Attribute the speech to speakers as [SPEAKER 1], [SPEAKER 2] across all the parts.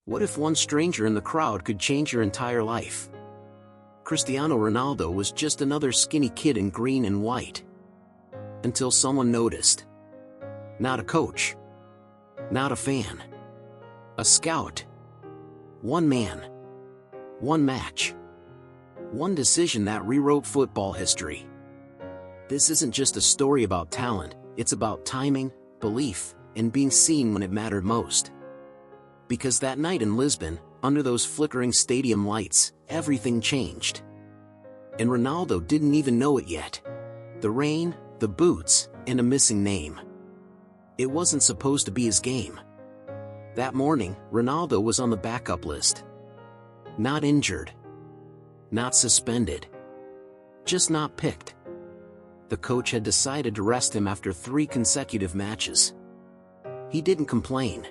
[SPEAKER 1] What if one stranger in the crowd could change your entire life? Cristiano Ronaldo was just another skinny kid in green and white. Until someone noticed. Not a coach. Not a fan. A scout. One man. One match. One decision that rewrote football history. This isn't just a story about talent, it's about timing, belief, and being seen when it mattered most. Because that night in Lisbon, under those flickering stadium lights, everything changed. And Ronaldo didn't even know it yet. The rain, the boots, and a missing name. It wasn't supposed to be his game. That morning, Ronaldo was on the backup list. Not injured. Not suspended. Just not picked. The coach had decided to rest him after 3 consecutive matches. He didn't complain.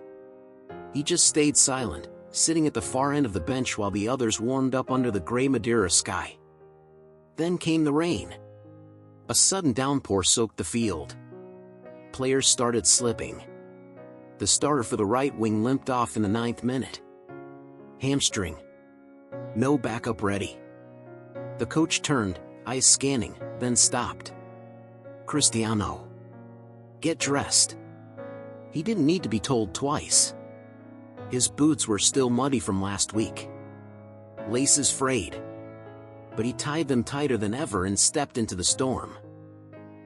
[SPEAKER 1] He just stayed silent, sitting at the far end of the bench while the others warmed up under the gray Madeira sky. Then came the rain. A sudden downpour soaked the field. Players started slipping. The starter for the right wing limped off in the 9th minute. Hamstring. No backup ready. The coach turned, eyes scanning, then stopped. Cristiano. Get dressed. He didn't need to be told twice. His boots were still muddy from last week. Laces frayed. But he tied them tighter than ever and stepped into the storm.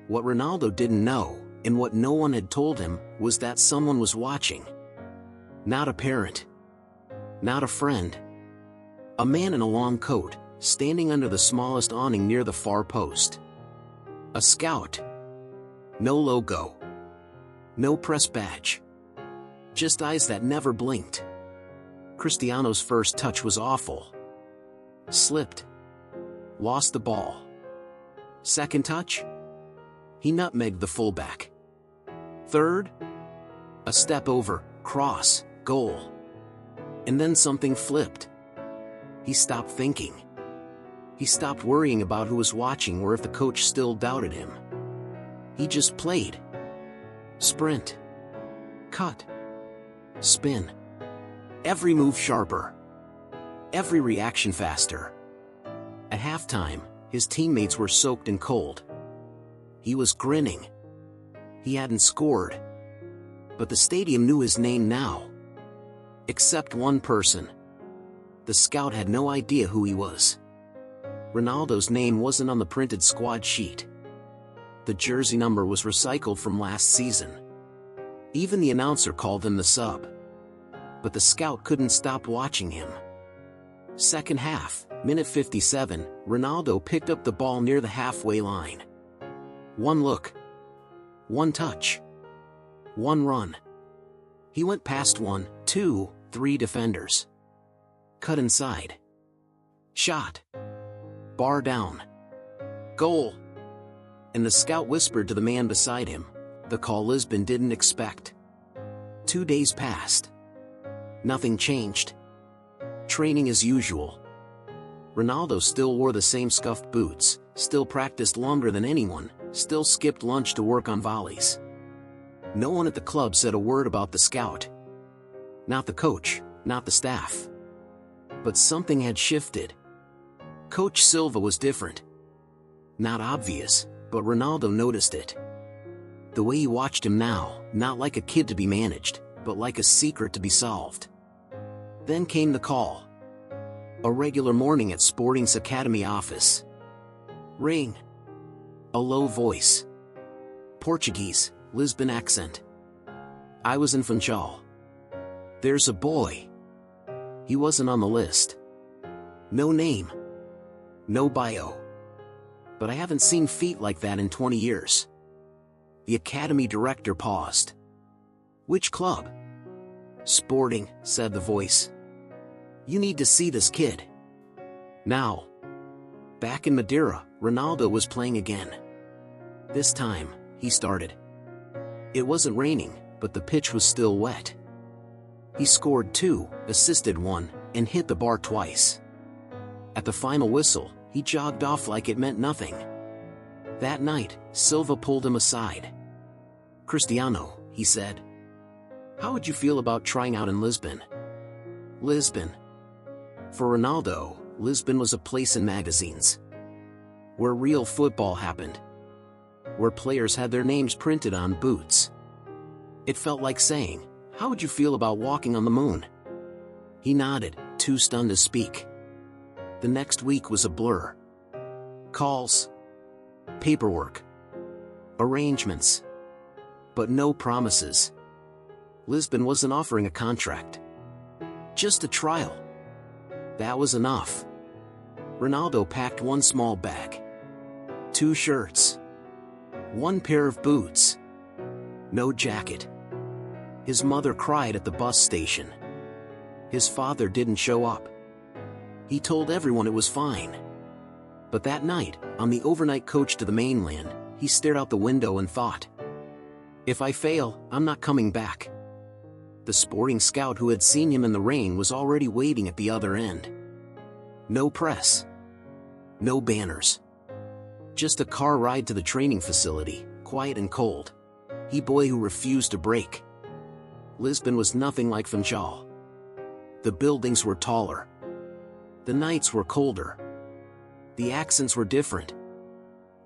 [SPEAKER 1] What Ronaldo didn't know, and what no one had told him, was that someone was watching. Not a parent. Not a friend. A man in a long coat, standing under the smallest awning near the far post. A scout. No logo. No press badge. Just eyes that never blinked. Cristiano's first touch was awful. Slipped. Lost the ball. Second touch? He nutmegged the fullback. Third? A step over, cross, goal. And then something flipped. He stopped thinking. He stopped worrying about who was watching or if the coach still doubted him. He just played. Sprint. Cut. Spin. Every move sharper. Every reaction faster. At halftime, his teammates were soaked and cold. He was grinning. He hadn't scored. But the stadium knew his name now. Except one person. The scout had no idea who he was. Ronaldo's name wasn't on the printed squad sheet. The jersey number was recycled from last season. Even the announcer called him the sub. But the scout couldn't stop watching him. Second half, minute 57, Ronaldo picked up the ball near the halfway line. One look. One touch. One run. He went past 1, 2, 3 defenders. Cut inside. Shot. Bar down. Goal. And the scout whispered to the man beside him, the call Lisbon didn't expect. 2 days passed. Nothing changed. Training as usual. Ronaldo still wore the same scuffed boots, still practiced longer than anyone, still skipped lunch to work on volleys. No one at the club said a word about the scout. Not the coach, not the staff. But something had shifted. Coach Silva was different. Not obvious, but Ronaldo noticed it. The way he watched him now, not like a kid to be managed, but like a secret to be solved. Then came the call. A regular morning at Sporting's academy office. Ring. A low voice. Portuguese, Lisbon accent. I was in Funchal. There's a boy. He wasn't on the list. No name. No bio. But I haven't seen feet like that in 20 years. The academy director paused. Which club? Sporting, said the voice. You need to see this kid. Now. Back in Madeira, Ronaldo was playing again. This time, he started. It wasn't raining, but the pitch was still wet. He scored 2, assisted 1, and hit the bar twice. At the final whistle, he jogged off like it meant nothing. That night, Silva pulled him aside. Cristiano, he said. How would you feel about trying out in Lisbon? Lisbon. For Ronaldo, Lisbon was a place in magazines, where real football happened, where players had their names printed on boots. It felt like saying, "How would you feel about walking on the moon?" He nodded, too stunned to speak. The next week was a blur. Calls, paperwork, arrangements, but no promises. Lisbon wasn't offering a contract, just a trial. That was enough. Ronaldo packed one small bag, 2 shirts, 1 pair of boots, no jacket. His mother cried at the bus station. His father didn't show up. He told everyone it was fine. But that night, on the overnight coach to the mainland, he stared out the window and thought, "If I fail, I'm not coming back." The sporting scout who had seen him in the rain was already waiting at the other end. No press, no banners, just a car ride to the training facility, quiet and cold. He boy who refused to break. Lisbon was nothing like Funchal. The buildings were taller. The nights were colder. The accents were different.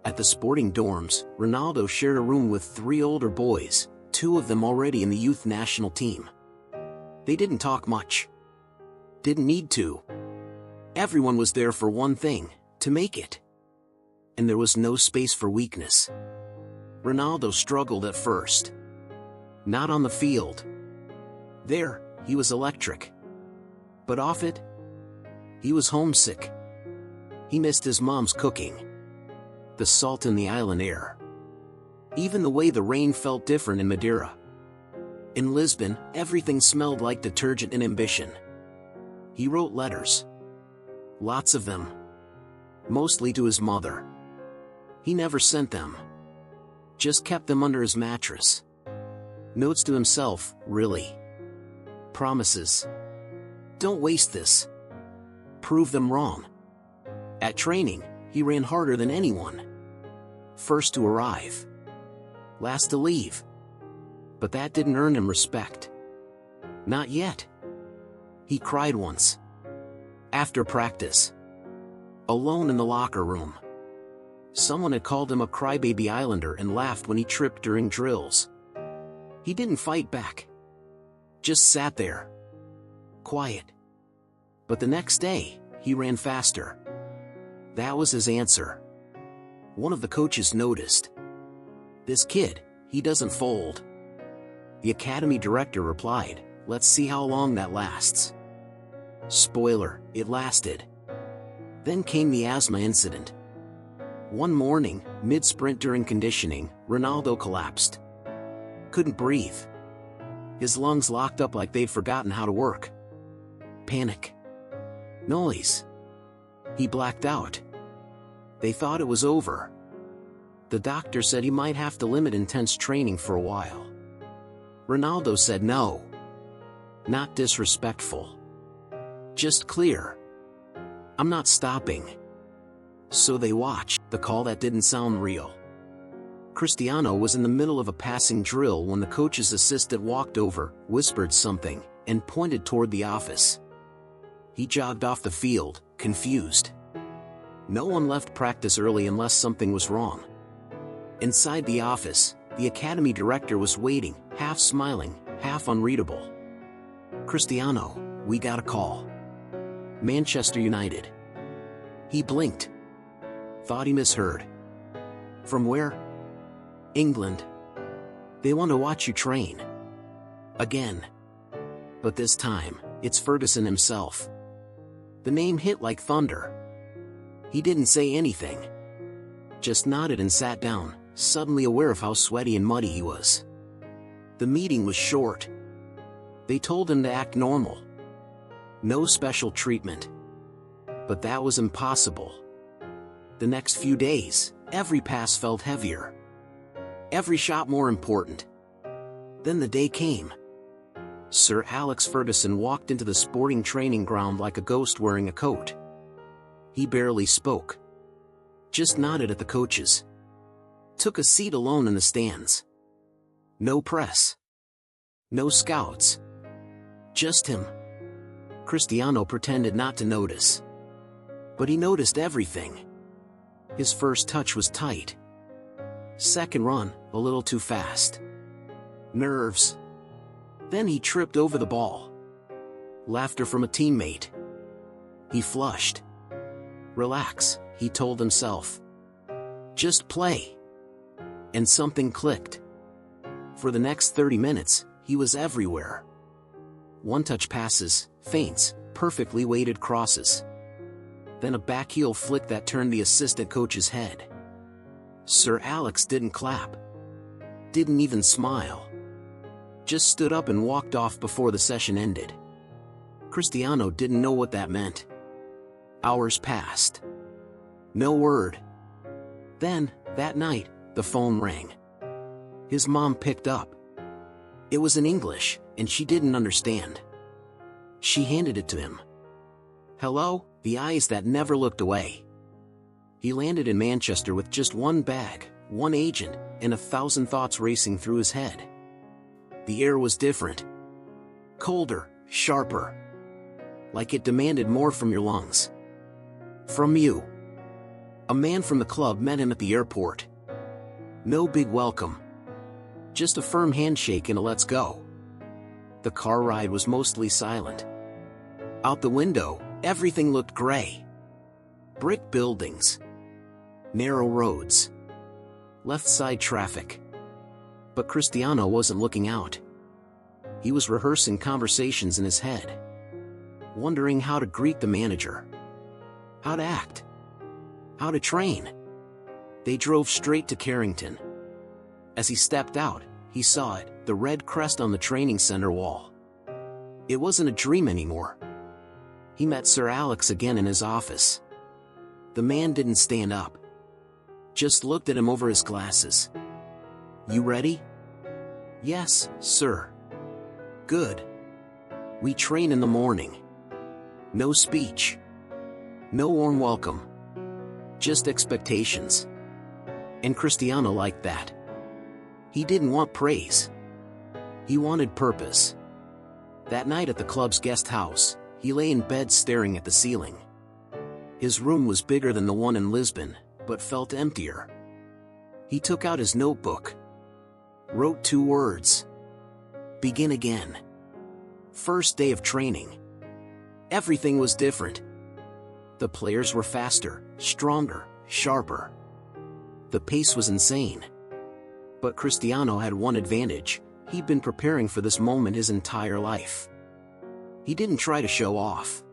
[SPEAKER 1] At the sporting dorms, Ronaldo shared a room with 3 older boys, 2 of them already in the youth national team. They didn't talk much. Didn't need to. Everyone was there for one thing, to make it. And there was no space for weakness. Ronaldo struggled at first. Not on the field. There, he was electric. But off it, he was homesick. He missed his mom's cooking, the salt in the island air. Even the way the rain felt different in Madeira. In Lisbon, everything smelled like detergent and ambition. He wrote letters. Lots of them. Mostly to his mother. He never sent them. Just kept them under his mattress. Notes to himself, really. Promises. Don't waste this. Prove them wrong. At training, he ran harder than anyone. First to arrive. Last to leave. But that didn't earn him respect. Not yet. He cried once. After practice. Alone in the locker room. Someone had called him a crybaby islander and laughed when he tripped during drills. He didn't fight back. Just sat there. Quiet. But the next day, he ran faster. That was his answer. One of the coaches noticed. "This kid, he doesn't fold." The academy director replied, "Let's see how long that lasts." Spoiler, it lasted. Then came the asthma incident. One morning, mid-sprint during conditioning, Ronaldo collapsed. Couldn't breathe. His lungs locked up like they'd forgotten how to work. Panic. Noise. He blacked out. They thought it was over. The doctor said he might have to limit intense training for a while. Ronaldo said no. Not disrespectful. Just clear. "I'm not stopping." So they watched, the call that didn't sound real. Cristiano was in the middle of a passing drill when the coach's assistant walked over, whispered something, and pointed toward the office. He jogged off the field, confused. No one left practice early unless something was wrong. Inside the office, the academy director was waiting, half smiling, half unreadable. "Cristiano, we got a call. Manchester United." He blinked. Thought he misheard. "From where?" "England. They want to watch you train." Again. But this time, it's Ferguson himself. The name hit like thunder. He didn't say anything. Just nodded and sat down, suddenly aware of how sweaty and muddy he was. The meeting was short. They told him to act normal. No special treatment. But that was impossible. The next few days, every pass felt heavier. Every shot more important. Then the day came. Sir Alex Ferguson walked into the sporting training ground like a ghost wearing a coat. He barely spoke. Just nodded at the coaches. Took a seat alone in the stands. No press. No scouts. Just him. Cristiano pretended not to notice. But he noticed everything. His first touch was tight. Second run, a little too fast. Nerves. Then he tripped over the ball. Laughter from a teammate. He flushed. Relax, he told himself. Just play. And something clicked. For the next 30 minutes, he was everywhere. One-touch passes, feints, perfectly weighted crosses. Then a backheel flick that turned the assistant coach's head. Sir Alex didn't clap. Didn't even smile. Just stood up and walked off before the session ended. Cristiano didn't know what that meant. Hours passed. No word. Then, that night, the phone rang. His mom picked up. It was in English, and she didn't understand. She handed it to him. Hello, the eyes that never looked away. He landed in Manchester with just one bag, one agent, and 1,000 thoughts racing through his head. The air was different. Colder, sharper. Like it demanded more from your lungs. From you. A man from the club met him at the airport. No big welcome. Just a firm handshake and a let's go. The car ride was mostly silent. Out the window, everything looked gray. Brick buildings. Narrow roads. Left side traffic. But Cristiano wasn't looking out. He was rehearsing conversations in his head. Wondering how to greet the manager. How to act. How to train. They drove straight to Carrington. As he stepped out, he saw it, the red crest on the training center wall. It wasn't a dream anymore. He met Sir Alex again in his office. The man didn't stand up. Just looked at him over his glasses. You ready? Yes, sir. Good. We train in the morning. No speech. No warm welcome. Just expectations. And Cristiano liked that. He didn't want praise. He wanted purpose. That night at the club's guest house, he lay in bed staring at the ceiling. His room was bigger than the one in Lisbon, but felt emptier. He took out his notebook. Wrote 2 words. Begin again. First day of training. Everything was different. The players were faster, stronger, sharper. The pace was insane. But Cristiano had one advantage: he'd been preparing for this moment his entire life. He didn't try to show off.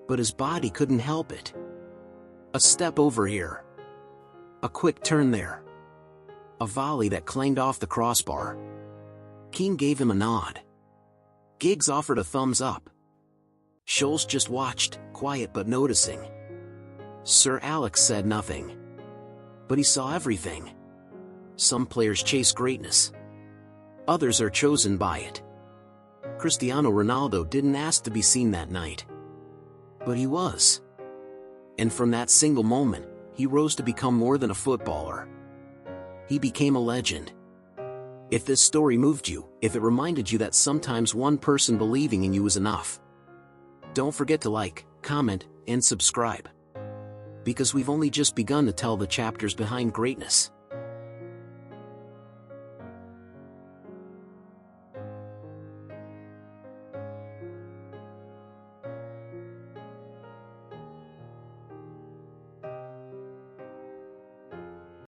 [SPEAKER 1] But his body couldn't help it. A step over here. A quick turn there. A volley that clanged off the crossbar. Keane gave him a nod. Giggs offered a thumbs up. Scholes just watched, quiet but noticing. Sir Alex said nothing. But he saw everything. Some players chase greatness. Others are chosen by it. Cristiano Ronaldo didn't ask to be seen that night. But he was. And from that single moment, he rose to become more than a footballer. He became a legend. If this story moved you, if it reminded you that sometimes one person believing in you is enough, don't forget to like, comment, and subscribe. Because we've only just begun to tell the chapters behind greatness.